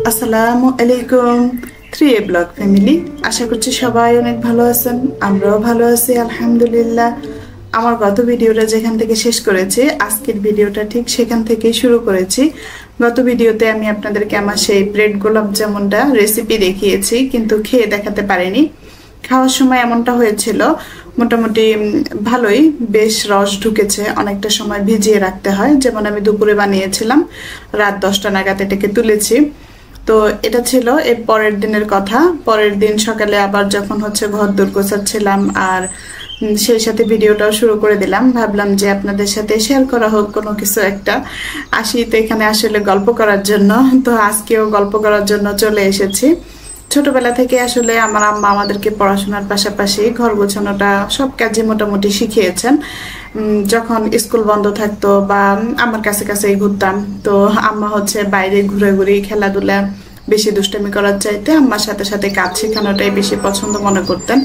আসসালামু আলাইকুম 3A blog family. আশা করছি সবাই অনেক ভালো আছেন, আমরাও ভালো আছি আলহামদুলিল্লাহ। আমার গত ভিডিওটা যেখান থেকে শেষ করেছি, আজকের ভিডিওটা ঠিক সেখান থেকেই শুরু করেছি। গত ভিডিওতে আমি আপনাদেরকে আমার সেই ব্রেড গোলাপ জামুনটা রেসিপি দেখিয়েছি, কিন্তু খেয়ে দেখাতে পারিনি। খাওয়ার সময় এমনটা হয়েছিল, মোটামুটি ভালোই, বেশ রস ঢুকেছে। অনেকটা সময় ভিজিয়ে রাখতে হয়, যেমন আমি দুপুরে বানিয়েছিলাম, রাত 10টা নাগাদ এটাকে তুলেছি। তো এটা ছিল এর পরের দিনের কথা। পরের দিন সকালে আবার যখন ঘর দূর গোছাচ্ছিলাম, আর সেই সাথে ভিডিওটাও শুরু করে দিলাম, ভাবলাম যে আপনাদের সাথে শেয়ার করা হোক কোনো কিছু একটা। আসি তো এখানে আসলে গল্প করার জন্য, তো আজকেও গল্প করার জন্য চলে এসেছি। ছোটবেলা থেকে আসলে আমার আম্মা আমাদেরকে পড়াশোনার পাশাপাশি ঘর গোছানোটা সব কাজে মোটামুটি শিখিয়েছেন। যখন স্কুল বন্ধ থাকতো বা আমার কাছে কাছেই ঘুরতাম, তো আম্মা বাইরে ঘুরে ঘুরে খেলাধুলা বেশি দুষ্টামি করার চাইতে আম্মার সাথে সাথে কাজ শেখানোটাই বেশি পছন্দ মনে করতেন।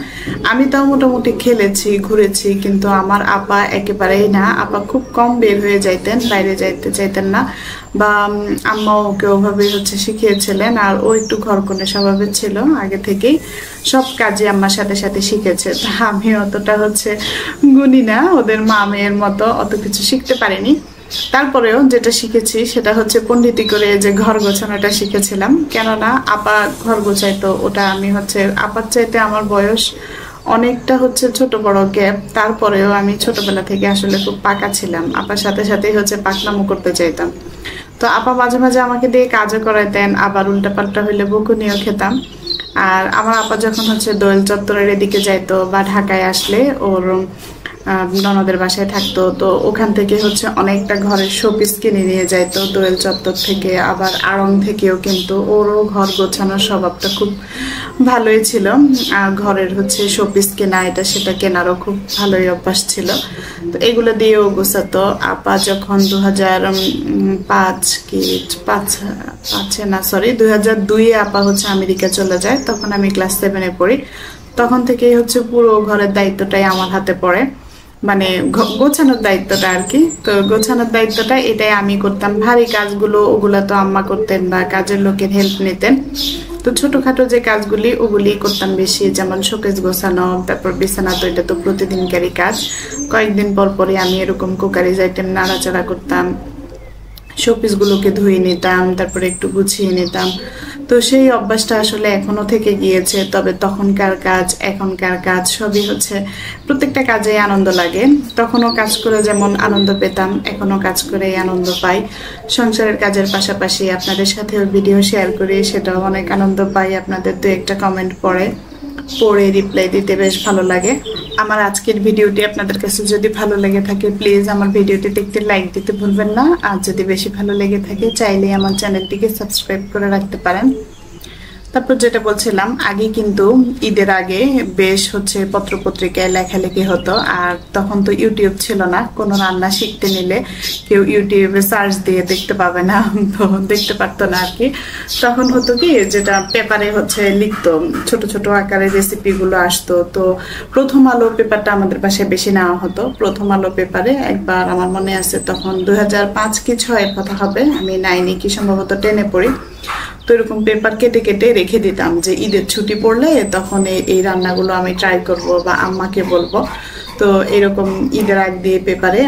আমি তাও মোটামুটি খেলেছি, ঘুরেছি, কিন্তু আমার আপা একেবারেই না। আপা খুব কম বের হয়ে যাইতেন, বাইরে যাইতে চাইতেন না, বা আম্মা ওকে ওভাবে শিখিয়েছিলেন। আর ও একটু ঘরকনে স্বভাবের ছিল, আগে থেকেই সব কাজে আম্মার সাথে সাথে শিখেছে। তা আমি অতটা গুণী না, ওদের মা মেয়ের মতো অত কিছু শিখতে পারিনি। তারপরেও যেটা শিখেছি সেটা পণ্ডিতি করে যে ঘর গোছানোটা শিখেছিলাম। কেননা আপা ঘর গোছাইতো, ওটা আমি আপার চাইতে আমার বয়স অনেকটা ছোট বড় গ্যাপ। তারপরেও আমি ছোটবেলা থেকে আসলে খুব পাকা ছিলাম, আপার সাথে সাথেই পাকনামো করতে চাইতাম। তো আপা মাঝে মাঝে আমাকে দিয়ে কাজও করাইতেন, আবার উল্টাপাল্টা হইলে বকুনিও খেতাম। আর আমার আপা যখন দোয়েল চত্বরের এদিকে যাইতো বা ঢাকায় আসলে ওর ননদের বাসায় থাকতো, তো ওখান থেকে অনেকটা ঘরের শোপিস কিনে নিয়ে যাইতো দোয়েল চত্বর থেকে, আবার আড়ং থেকেও। কিন্তু ওরও ঘর গোছানোর স্বভাবটা খুব ভালোই ছিল, আর ঘরের শোপিস কেনা, এটা সেটা কেনারও খুব ভালোই অভ্যাস ছিল। তো এগুলো দিয়েও গোছাতো। আপা যখন 2002-এ আপা আমেরিকা চলে যায়, তখন আমি ক্লাস 7-এ পড়ি। তখন থেকেই পুরো ঘরের দায়িত্বটাই আমার হাতে পড়ে, মানে গোছানোর দায়িত্বটা আর কি। তো গোছানোর দায়িত্বটা এটাই আমি করতাম, ভারী কাজগুলো ওগুলা তো আম্মা করতেন বা কাজের লোকের হেল্প নিতেন। তো ছোটখাটো যে কাজগুলি ওগুলি করতাম বেশি, যেমন শোকেস গোছানো, তারপর বিছানা। তো এটা তো প্রতিদিনকারই কাজ, কয়েকদিন পর পরে আমি এরকম কুকারিজ আইটেম নাড়াচাড়া করতাম, শোপিস গুলোকে ধুয়ে নিতাম, তারপরে একটু গুছিয়ে নিতাম। তো সেই অভ্যাসটা আসলে এখনো থেকে গিয়েছে। তবে তখনকার কাজ এখনকার কাজ সবই প্রত্যেকটা কাজে আনন্দ লাগে। তখনও কাজ করে যেমন আনন্দ পেতাম, এখনো কাজ করে আনন্দ পাই। সংসারের কাজের পাশাপাশি আপনাদের সাথেও ভিডিও শেয়ার করি, সেটাও অনেক আনন্দ পাই। আপনাদের দু একটা কমেন্ট পড়ে রিপ্লাই দিতে বেশ ভালো লাগে। আমার আজকের ভিডিওটি আপনাদের কাছে যদি ভালো লেগে থাকে, প্লিজ আমার ভিডিওটি দেখতে লাইক দিতে ভুলবেন না। আর যদি বেশি ভালো লেগে থাকে, চাইলে আমার চ্যানেলটিকে সাবস্ক্রাইব করে রাখতে পারেন। তারপর যেটা বলছিলাম, আগে কিন্তু ঈদের আগে বেশ পত্রপত্রিকায় লেখালেখি হতো। আর তখন তো ইউটিউব ছিল না, কোনো রান্না শিখতে নিলে কেউ ইউটিউবে সার্চ দিয়ে দেখতে পাবে না, তো দেখতে পারতো না আর কি। তখন হতো কি, যেটা পেপারে লিখতো, ছোট ছোট আকারে রেসিপিগুলো আসতো। তো প্রথম আলো পেপারটা আমাদের বাসায় বেশি নেওয়া হতো। প্রথম আলো পেপারে একবার আমার মনে আছে, তখন 2005 কি 2006 কথা হবে, আমি 9-এ কি সম্ভবত 10-এ পড়ি। তো এরকম পেপার কেটে কেটে রেখে দিতাম যে ঈদের ছুটি পড়লে তখন এই রান্নাগুলো আমি ট্রাই করব বা আম্মাকে বলবো। তো এরকম ঈদের আগ দিয়ে পেপারে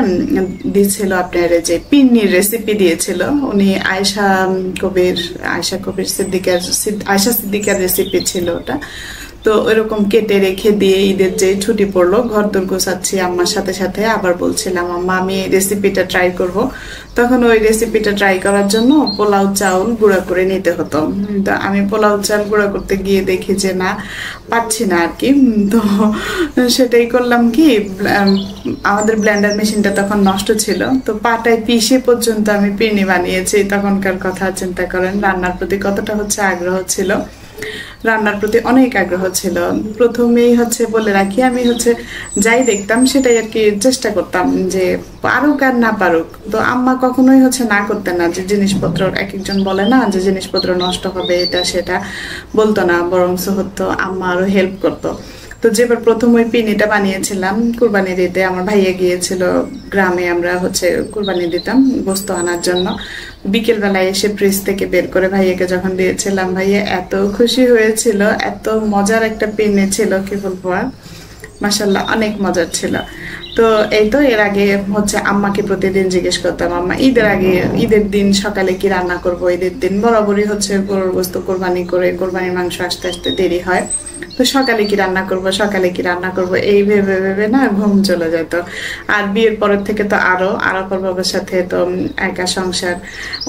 দিয়েছিল আপনার যে পিন্নির রেসিপি দিয়েছিল উনি, আয়েশা সিদ্দিকার রেসিপি ছিল ওটা। তো এরকম কেটে রেখে দিয়ে ঈদের যে ছুটি পড়লো, ঘর দোর গোছাচ্ছি আম্মার সাথে সাথে, আবার বলছিলাম আম্মা আমি এই রেসিপিটা ট্রাই করব। তখন ওই রেসিপিটা ট্রাই করার জন্য পোলাও চাউল গুঁড়া করে নিতে হতো। তো আমি পোলাও চাল গুঁড়া করতে গিয়ে দেখি যে না, পারছি না আর কি। তো সেটাই করলাম কি, আমাদের ব্লেন্ডার মেশিনটা তখন নষ্ট ছিল, তো পাটায় পিষে পর্যন্ত আমি পিন্নি বানিয়েছি। তখনকার কথা চিন্তা করেন, রান্নার প্রতি কতটা আগ্রহ ছিল, রান্নার প্রতি অনেক আগ্রহ ছিল। প্রথমেই বলে রাখি, আমি যাই দেখতাম সেটাই আর কি চেষ্টা করতাম, যে পারুক আর না পারুক। তো আম্মা কখনোই না করতেন না যে জিনিসপত্র, এক একজন বলে না যে জিনিসপত্র নষ্ট হবে, এটা সেটা বলতো না, বরং হতো আম্মা আরো হেল্প করতো। তো যেবার প্রথম ওই পিনিটা বানিয়েছিলাম কুরবানির ঈদে, আমার ভাইয়া গিয়েছিল গ্রামে, আমরা হচ্ছে কুরবানি দিতাম গোস্ত আনার জন্য। বিকেল বেলায় এসে ফ্রিজ থেকে বের করে ভাইয়াকে যখন দিয়েছিলাম, ভাইয়া এত খুশি হয়েছিল, এত মজার একটা পিনে ছিল কি বলবো আর, মাশাল্লাহ অনেক মজার ছিল। তো এই তো এর আগে হচ্ছে আম্মাকে প্রতিদিন জিজ্ঞেস করতাম, আম্মা ঈদের আগে ঈদের দিন সকালে কি রান্না করব। ঈদের দিন বরাবরই হচ্ছে গরুর গোস্ত কোরবানি করে কোরবানির মাংস আসতে আসতে দেরি হয়, তো সকালে কি রান্না করব, সকালে কি রান্না করব, এই ভেবে ভেবে না ঘুম চলে যেত। আর বিয়ের পরের থেকে তো আরাফার বাবার সাথে তো একা সংসার,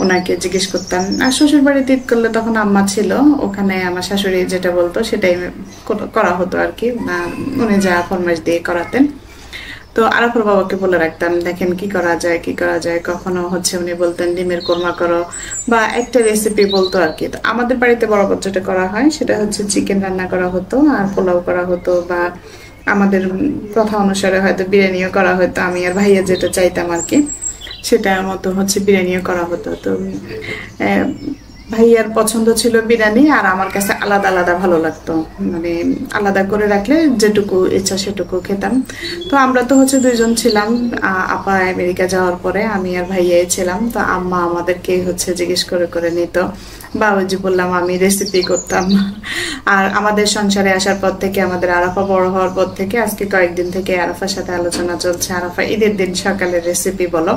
ওনাকে জিজ্ঞেস করতাম। আর শ্বশুর বাড়িতে ঈদ করলে তখন আম্মা ছিল, ওখানে আমার শাশুড়ি যেটা বলতো সেটাই করা হতো আর কি, উনি যা ফরমাইশ দিয়ে করাতেন। তো আরাফার বাবাকে বলে রাখতাম, দেখেন কি করা যায় কি করা যায়। কখনো হচ্ছে উনি বলতেন ডিমের কোরমা করো, বা একটা রেসিপি বলতো আর কি। তো আমাদের বাড়িতে বরাবর যেটা করা হয় সেটা হচ্ছে চিকেন রান্না করা হতো, আর পোলাও করা হতো, বা আমাদের কথা অনুসারে হয়তো বিরিয়ানিও করা হতো। আমি আর ভাইয়া যেটা চাইতাম আর কি, সেটার মতো হচ্ছে বিরিয়ানিও করা হতো। তো ভাইয়ার পছন্দ ছিল বিরিয়ানি, আর আমার কাছে আলাদা আলাদা ভালো লাগতো, মানে আলাদা করে রাখলে যেটুকু ইচ্ছা সেটুকু খেতাম। তো আমরা তো হচ্ছে দুইজন ছিলাম, আপা আমেরিকা যাওয়ার পরে আমি আর ভাইয়াই ছিলাম। তো আম্মা আমাদেরকে হচ্ছে জিজ্ঞেস করে করে নিত, বা ওই যে বললাম আমি রেসিপি করতাম। আর আমাদের সংসারে আসার পর থেকে, আমাদের আরাফা বড় হওয়ার পর থেকে আজকে কয়েকদিন থেকে আরাফার সাথে আলোচনা চলছে, আরাফা ঈদের দিন সকালের রেসিপি বলো।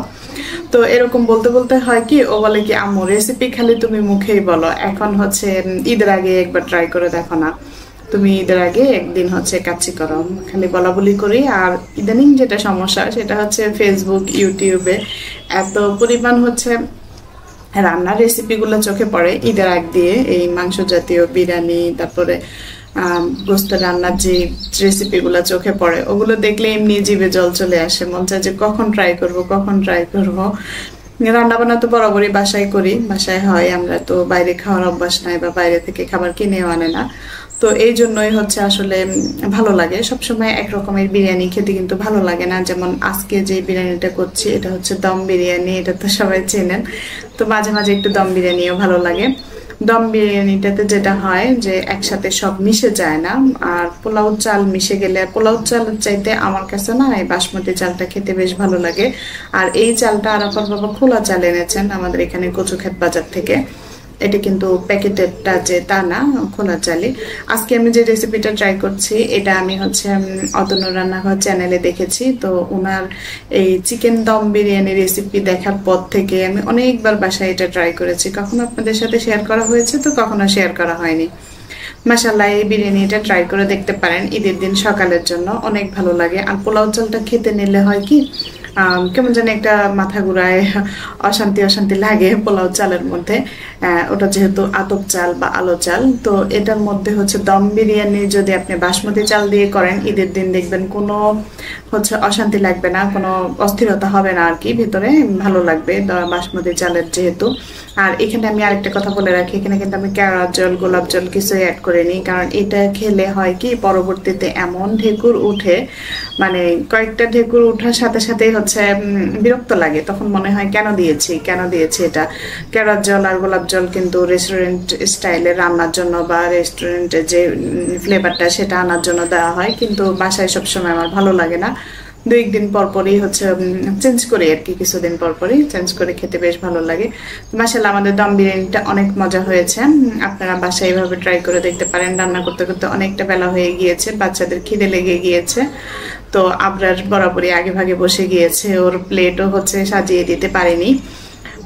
তো এরকম বলতে বলতে হয় কি, ও বলে কি আম্মু রেসিপি খালি তুমি মুখেই বলো, এখন হচ্ছে ঈদের আগে একবার ট্রাই করে দেখো না, তুমি ঈদের আগে একদিন হচ্ছে কাচ্চি করো। খালি বলা বলি করি। আর ইদানিং যেটা সমস্যা সেটা হচ্ছে ফেসবুক ইউটিউবে এত পরিমাণ হচ্ছে রান্নার রেসিপিগুলো চোখে পড়ে ঈদের আগ দিয়ে, এই মাংস জাতীয় বিরিয়ানি, তারপরে গোস্ত রান্নার যে রেসিপিগুলো চোখে পড়ে, ওগুলো দেখলে এমনি জিভে জল চলে আসে, মন চায় যে কখন ট্রাই করব কখন ট্রাই করব। রান্না বান্না তো বরাবরই বাসায় করি, বাসায় হয়, আমরা তো বাইরে খাওয়ার অভ্যাস নাই, বা বাইরে থেকে খাবার কিনেও আনে না। তো এই জন্যই হচ্ছে আসলে ভালো লাগে। সবসময় একরকমের বিরিয়ানি খেতে কিন্তু ভালো লাগে না। যেমন আজকে যে বিরিয়ানিটা করছি এটা হচ্ছে দম বিরিয়ানি, এটা তো সবাই চেনেন। তো মাঝে মাঝে একটু দম বিরিয়ানিও ভালো লাগে। দম বিরিয়ানিটাতে যেটা হয় যে একসাথে সব মিশে যায় না, আর পোলাও চাল মিশে গেলে, পোলাও চাল চাইতে আমার কাছে না এই বাসমতি চালটা খেতে বেশ ভালো লাগে। আর এই চালটা আরাফার বাবা খোলা চাল এনেছেন আমাদের এখানে কচুক্ষেত বাজার থেকে। এটা কিন্তু প্যাকেটেরটা যে তা না, খোলা চালে। আজকে আমি যে রেসিপিটা ট্রাই করছি এটা আমি হচ্ছে অতনু রান্নাঘর চ্যানেলে দেখেছি। তো ওনার এই চিকেন দম বিরিয়ানি রেসিপি দেখার পর থেকে আমি অনেকবার বাসায় এটা ট্রাই করেছি, কখনো আপনাদের সাথে শেয়ার করা হয়েছে, তো কখনো শেয়ার করা হয়নি। মাশাআল্লাহ, এই বিরিয়ানিটা ট্রাই করে দেখতে পারেন ঈদের দিন সকালের জন্য, অনেক ভালো লাগে। আর পোলাও চালটা খেতে নিলে হয় কি কেমন জানি একটা মাথা ঘুরায়, অশান্তি অশান্তি লাগে পোলাও চালের মধ্যে। ওটা যেহেতু আতপ চাল বা আলো চাল, তো এটার মধ্যে হচ্ছে দম বিরিয়ানি যদি আপনি বাসমতি চাল দিয়ে করেন ঈদের দিন, দেখবেন কোনো হচ্ছে অশান্তি লাগবে না, কোনো অস্থিরতা হবে না আর কি, ভেতরে ভালো লাগবে বাসমতি চালের যেহেতু। আর এখানে আমি আরেকটা কথা বলে রাখি, এখানে কিন্তু আমি কেওড়ার জল গোলাপ জল কিছুই অ্যাড করিনি, কারণ এটা খেলে হয় কি পরবর্তীতে এমন ঢেকুর উঠে, মানে কয়েকটা ঢেকুর উঠার সাথে সাথেই হচ্ছে বিরক্ত লাগে, তখন মনে হয় কেন দিয়েছি এটা। কেওড়ার জল আর গোলাপ জল কিন্তু রেস্টুরেন্ট স্টাইলে রান্নার জন্য বা রেস্টুরেন্টের যে ফ্লেভারটা সেটা আনার জন্য দেওয়া হয়, কিন্তু বাসায় সবসময় আমার ভালো লাগে না। দু একদিন পরপরই হচ্ছে চেঞ্জ করি আর কি, কিছুদিন পরপরই চেঞ্জ করে খেতে বেশ ভালো লাগে। মাশাআল্লাহ, আমাদের দম বিরিয়ানিটা অনেক মজা হয়েছে। আপনারা বাসায় এইভাবে ট্রাই করে দেখতে পারেন। রান্না করতে করতে অনেকটা বেলা হয়ে গিয়েছে, বাচ্চাদের খিদে লেগে গিয়েছে, তো আবরার বরাবরই আগে ভাগে বসে গিয়েছে, ওর প্লেটও হচ্ছে সাজিয়ে দিতে পারিনি।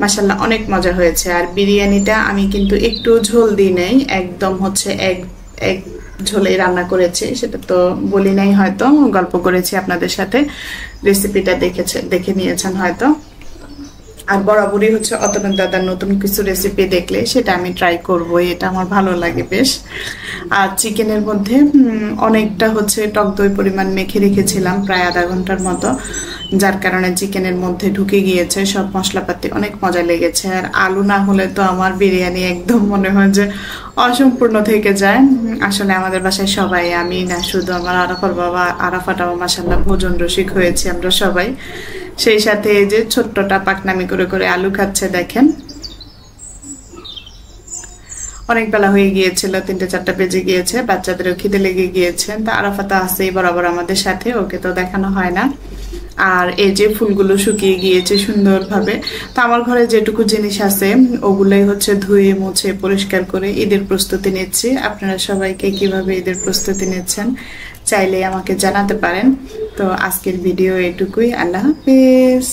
মাশাআল্লাহ, অনেক মজা হয়েছে। আর বিরিয়ানিটা আমি কিন্তু একটু ঝোল দিই নাই, একদম হচ্ছে এক ঝোলে রান্না করেছি, সেটা তো বলি নাই, হয়তো গল্প করেছি আপনাদের সাথে, রেসিপিটা দেখে নিয়েছেন হয়তো। আর বরাবরই হচ্ছে অতনু দাদার নতুন কিছু রেসিপি দেখলে সেটা আমি ট্রাই করবো, এটা আমার ভালো লাগে বেশ। আর চিকেনের মধ্যে অনেকটা হচ্ছে টক দই পরিমাণ মেখে রেখেছিলাম, প্রায় আধা ঘন্টার মতো, যার কারণে চিকেনের মধ্যে ঢুকে গিয়েছে সব মশলাপাতি, অনেক মজা লেগেছে। আর আলু না হলে তো আমার বিরিয়ানি একদম মনে হয় যে অসম্পূর্ণ থেকে যায়। আসলে আমাদের বাসায় সবাই, আমি না শুধু, আমার আরাফার বাবা, আরাফাটাও মাশাআল্লাহ ভোজন রসিক হয়েছে আমরা সবাই। সেই সাথে এই যে ছোট্টটা পাকনামি করে করে আলু খাচ্ছে, দেখেন অনেক বেলা হয়ে গিয়েছিল, 3-4টা বেজে গিয়েছে, বাচ্চাদেরও খিদে লেগে গিয়েছে। তা আরাফাত আছে বরাবর আমাদের সাথে, ওকে তো দেখানো হয় না। আর এই যে ফুলগুলো শুকিয়ে গিয়েছে সুন্দরভাবে। তো আমার ঘরে যেটুকু জিনিস আছে ওগুলোই হচ্ছে ধুয়ে মুছে পরিষ্কার করে ঈদের প্রস্তুতি নিচ্ছি। আপনারা সবাইকে কিভাবে ঈদের প্রস্তুতি নিচ্ছেন চাইলে আমাকে জানাতে পারেন। তো আজকের ভিডিও এটুকুই। আল্লাহ হাফেজ।